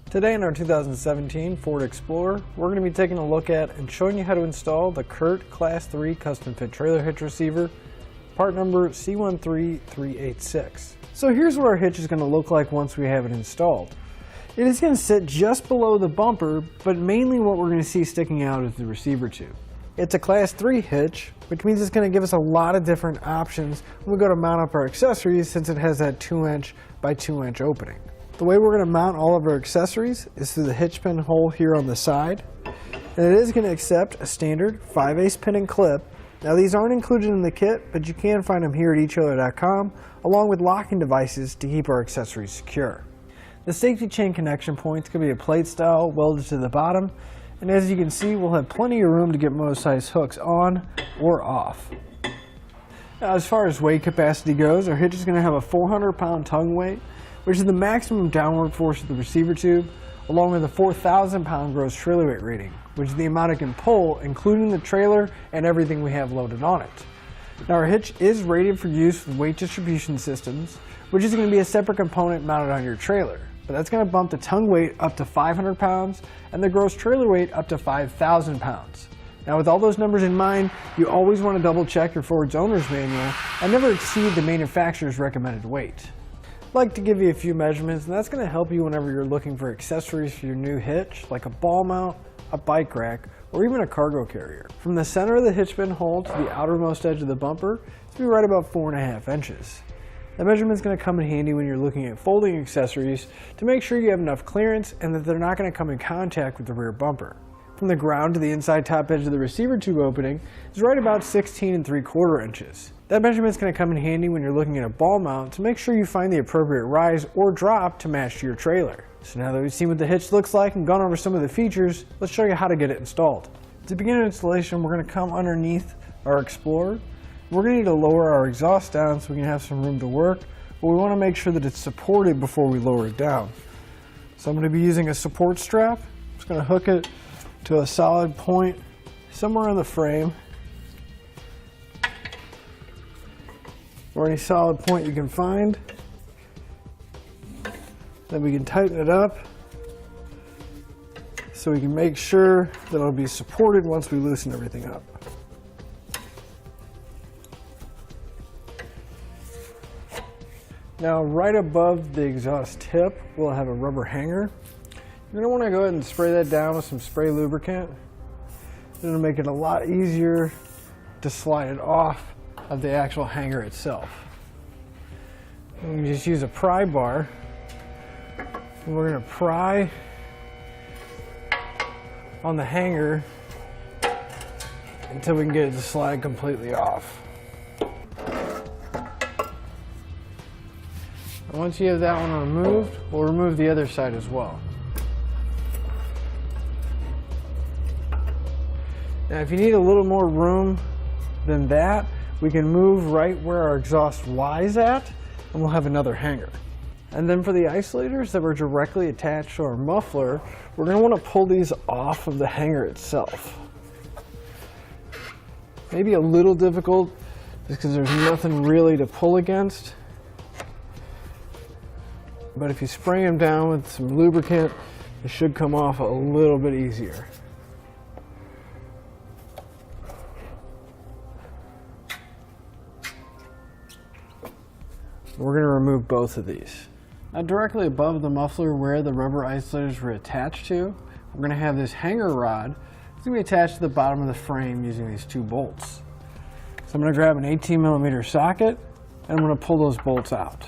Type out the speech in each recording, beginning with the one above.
Today in our 2017 Ford Explorer, we're going to be taking a look at and showing you how to install the CURT Class 3 Custom Fit Trailer Hitch Receiver, part number C13386. So here's what our hitch is going to look like once we have it installed. It is going to sit just below the bumper, but mainly what we're going to see sticking out is the receiver tube. It's a Class 3 hitch, which means it's going to give us a lot of different options when we go to mount up our accessories since it has that 2" by 2" opening. The way we're going to mount all of our accessories is through the hitch pin hole here on the side. And it is going to accept a standard 5/8 pin and clip. Now these aren't included in the kit, but you can find them here at etrailer.com along with locking devices to keep our accessories secure. The safety chain connection points can be a plate style welded to the bottom. And as you can see, we'll have plenty of room to get most size hooks on or off. Now as far as weight capacity goes, our hitch is going to have a 400-pound tongue weight, which is the maximum downward force of the receiver tube, along with a 4,000-pound gross trailer weight rating, which is the amount it can pull, including the trailer and everything we have loaded on it. Now our hitch is rated for use with weight distribution systems, which is going to be a separate component mounted on your trailer. But that's going to bump the tongue weight up to 500 pounds and the gross trailer weight up to 5,000 pounds. Now with all those numbers in mind, you always want to double check your Ford's owner's manual and never exceed the manufacturer's recommended weight. I'd like to give you a few measurements, and that's going to help you whenever you're looking for accessories for your new hitch, like a ball mount, a bike rack, or even a cargo carrier. From the center of the hitch pin hole to the outermost edge of the bumper, it's going to be right about 4.5 inches. That measurement is going to come in handy when you're looking at folding accessories to make sure you have enough clearance and that they're not going to come in contact with the rear bumper. From the ground to the inside top edge of the receiver tube opening is right about 16 3/4 inches. That measurement is going to come in handy when you're looking at a ball mount to make sure you find the appropriate rise or drop to match to your trailer. So now that we've seen what the hitch looks like and gone over some of the features, let's show you how to get it installed. To begin installation, we're going to come underneath our Explorer. We're going to need to lower our exhaust down so we can have some room to work, but we want to make sure that it's supported before we lower it down. So I'm going to be using a support strap. I'm just going to hook it to a solid point somewhere on the frame, or any solid point you can find. Then we can tighten it up so we can make sure that it'll be supported once we loosen everything up. Now right above the exhaust tip, we'll have a rubber hanger. You're going to want to go ahead and spray that down with some spray lubricant. It'll make it a lot easier to slide it off of the actual hanger itself. And we can just use a pry bar, and we're going to pry on the hanger until we can get it to slide completely off. And once you have that one removed, we'll remove the other side as well. Now if you need a little more room than that, we can move right where our exhaust lies at, and we'll have another hanger. And then for the isolators that were directly attached to our muffler, we're going to want to pull these off of the hanger itself. Maybe a little difficult just because there's nothing really to pull against. But if you spray them down with some lubricant, it should come off a little bit easier. We're going to remove both of these. Now directly above the muffler where the rubber isolators were attached to, we're going to have this hanger rod. It's going to be attached to the bottom of the frame using these 2 bolts. So I'm going to grab an 18mm socket and I'm going to pull those bolts out.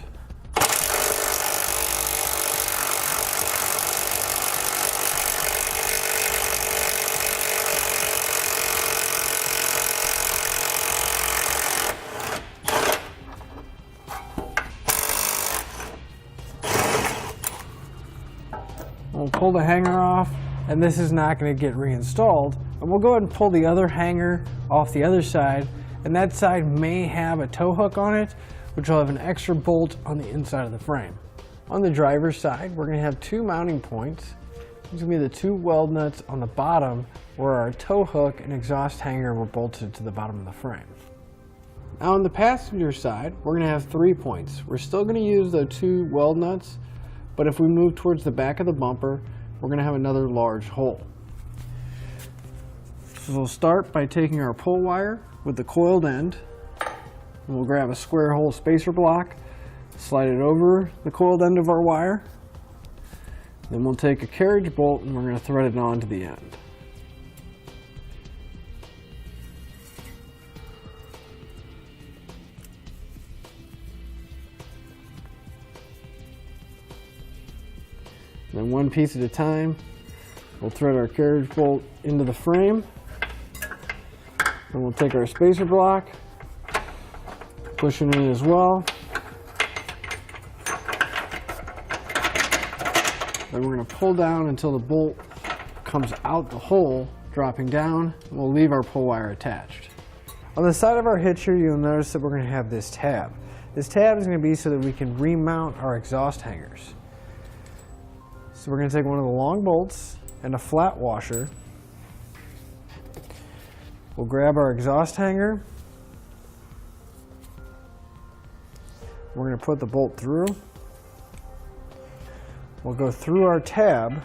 We'll pull the hanger off, and this is not going to get reinstalled. And we'll go ahead and pull the other hanger off the other side, and that side may have a tow hook on it, which will have an extra bolt on the inside of the frame. On the driver's side, we're going to have 2 mounting points. These are going to be the 2 weld nuts on the bottom where our tow hook and exhaust hanger were bolted to the bottom of the frame. Now on the passenger side, we're going to have 3 points. We're still going to use the 2 weld nuts, but if we move towards the back of the bumper, we're going to have another large hole. So we'll start by taking our pull wire with the coiled end, and we'll grab a square hole spacer block, slide it over the coiled end of our wire. Then we'll take a carriage bolt and we're going to thread it onto the end. Then one piece at a time, we'll thread our carriage bolt into the frame. And we'll take our spacer block, push it in as well. Then we're going to pull down until the bolt comes out the hole, dropping down, and we'll leave our pull wire attached. On the side of our hitch here, you'll notice that we're going to have this tab. This tab is going to be so that we can remount our exhaust hangers. So we're going to take one of the long bolts and a flat washer. We'll grab our exhaust hanger. We're going to put the bolt through. We'll go through our tab.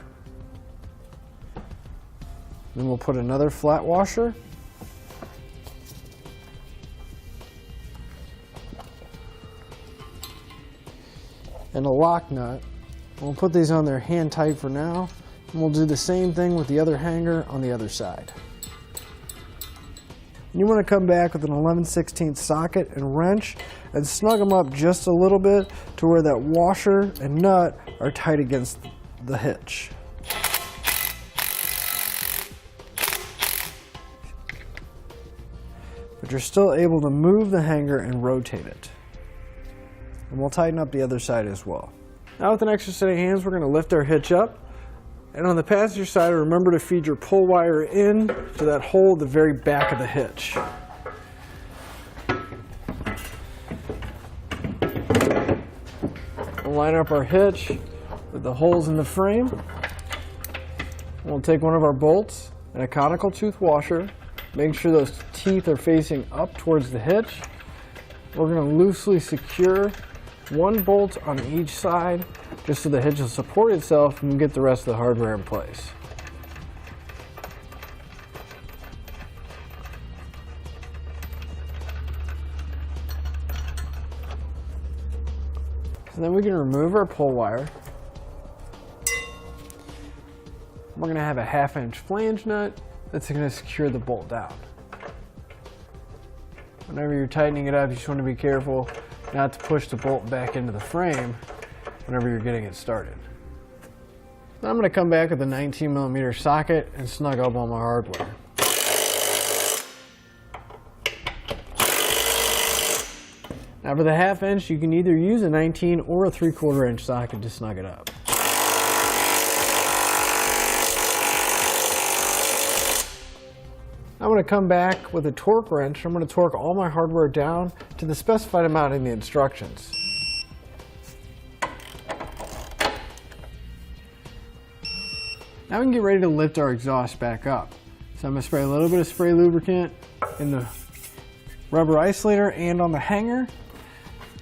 Then we'll put another flat washer. And a lock nut. We'll put these on there hand tight for now, and we'll do the same thing with the other hanger on the other side. And you want to come back with an 11/16 socket and wrench and snug them up just a little bit to where that washer and nut are tight against the hitch. But you're still able to move the hanger and rotate it. And we'll tighten up the other side as well. Now with an extra set of hands, we're going to lift our hitch up. And on the passenger side, remember to feed your pull wire in to that hole at the very back of the hitch. We'll line up our hitch with the holes in the frame. We'll take one of our bolts and a conical tooth washer. Make sure those teeth are facing up towards the hitch. We're going to loosely secure one bolt on each side just so the hitch will support itself and get the rest of the hardware in place. So then we can remove our pull wire. We're going to have a 1/2-inch flange nut that's going to secure the bolt down. Whenever you're tightening it up, you just want to be careful not to push the bolt back into the frame whenever you're getting it started. Now I'm going to come back with a 19mm socket and snug up all my hardware. Now for the 1/2 inch, you can either use a 19 or a 3/4 inch socket to snug it up. I'm going to come back with a torque wrench. I'm going to torque all my hardware down to the specified amount in the instructions. Now we can get ready to lift our exhaust back up. So I'm going to spray a little bit of spray lubricant in the rubber isolator and on the hanger.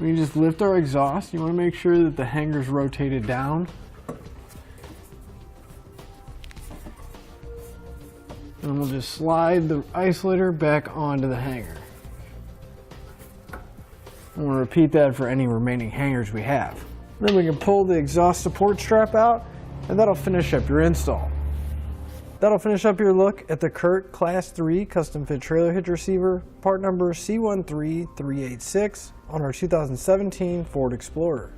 We can just lift our exhaust. You want to make sure that the hanger is rotated down. And we'll just slide the isolator back onto the hanger. And we'll repeat that for any remaining hangers we have. Then we can pull the exhaust support strap out, and that'll finish up your install. That'll finish up your look at the CURT Class 3 Custom Fit Trailer Hitch Receiver, part number C13386 on our 2017 Ford Explorer.